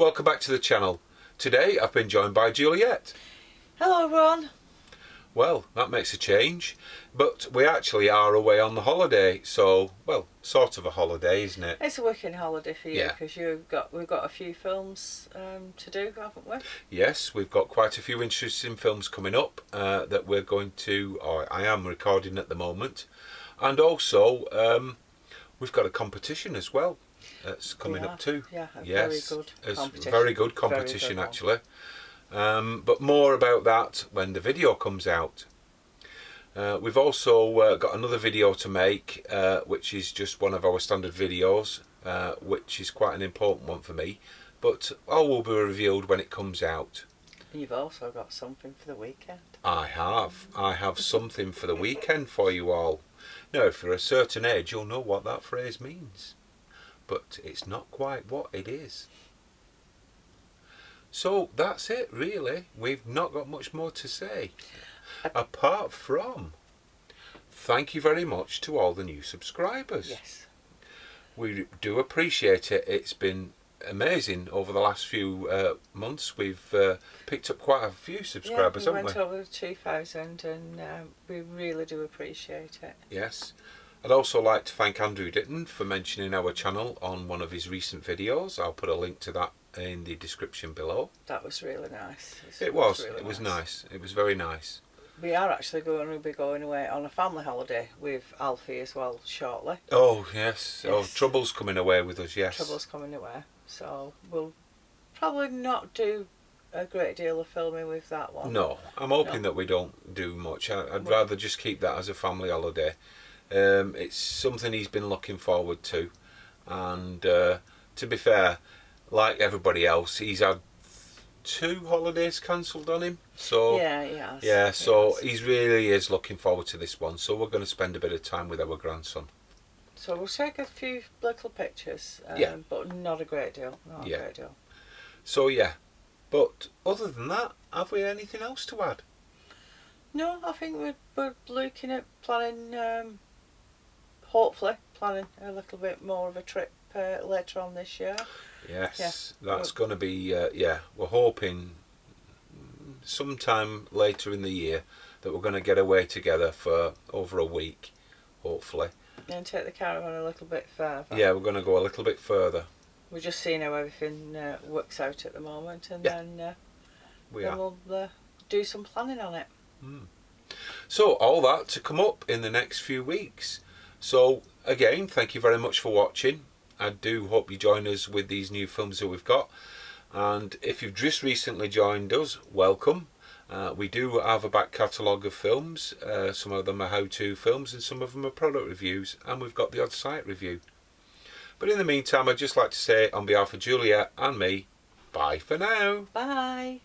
welcome back to the channel. Today I've been joined by Juliet. Hello Ron. Well, that makes a change, but we actually are away on the holiday, so, well, sort of a holiday, isn't it? It's a weekend holiday for you, Yeah. because we've got a few films to do, haven't we? Yes, we've got quite a few interesting films coming up that we're going to, or I am recording at the moment, and also we've got a competition as well that's coming up too. Yeah, yes, very good competition. Very good competition, very good actually. But more about that when the video comes out. We've also got another video to make, which is just one of our standard videos, which is quite an important one for me, but all will be revealed when it comes out. And you've also got something for the weekend. I have something for the weekend for you all. Now, if you're a certain age, you'll know what that phrase means, but it's not quite what it is. So that's it, really. We've not got much more to say, apart from thank you very much to all the new subscribers. Yes. We do appreciate it. It's been amazing over the last few months. We've picked up quite a few subscribers, haven't we? We went over 2,000 and we really do appreciate it. Yes. I'd also like to thank Andrew Ditton for mentioning our channel on one of his recent videos. I'll put a link to that in the description below. That was really nice. It was nice. It was very nice. We are actually going to be going away on a family holiday with Alfie as well shortly. Oh yes. Oh, Trouble's coming away with us. Yes. Trouble's coming away, so we'll probably not do a great deal of filming with that one. No, I'm hoping that we don't do much. I'd rather just keep that as a family holiday. It's something he's been looking forward to, and to be fair, like everybody else, he's had 2 holidays cancelled on him. So yeah, he has. Yeah, so he really is looking forward to this one. So we're going to spend a bit of time with our grandson. So we'll take a few little pictures, but not a great deal. Not a great deal. So yeah, but other than that, have we anything else to add? No, I think we're looking at planning, hopefully planning a little bit more of a trip later on this year. Yes, that's going to be, we're hoping sometime later in the year that we're going to get away together for over a week, hopefully. And take the caravan a little bit further. Yeah, we're going to go a little bit further. We're just seeing how everything works out at the moment, and then we'll do some planning on it. So all that to come up in the next few weeks. So again, thank you very much for watching. I do hope you join us with these new films that we've got, and if you've just recently joined us, welcome. We do have a back catalogue of films. Some of them are how-to films and some of them are product reviews, and we've got the odd site review. But in the meantime, I'd just like to say on behalf of Juliet and me, bye for now. Bye.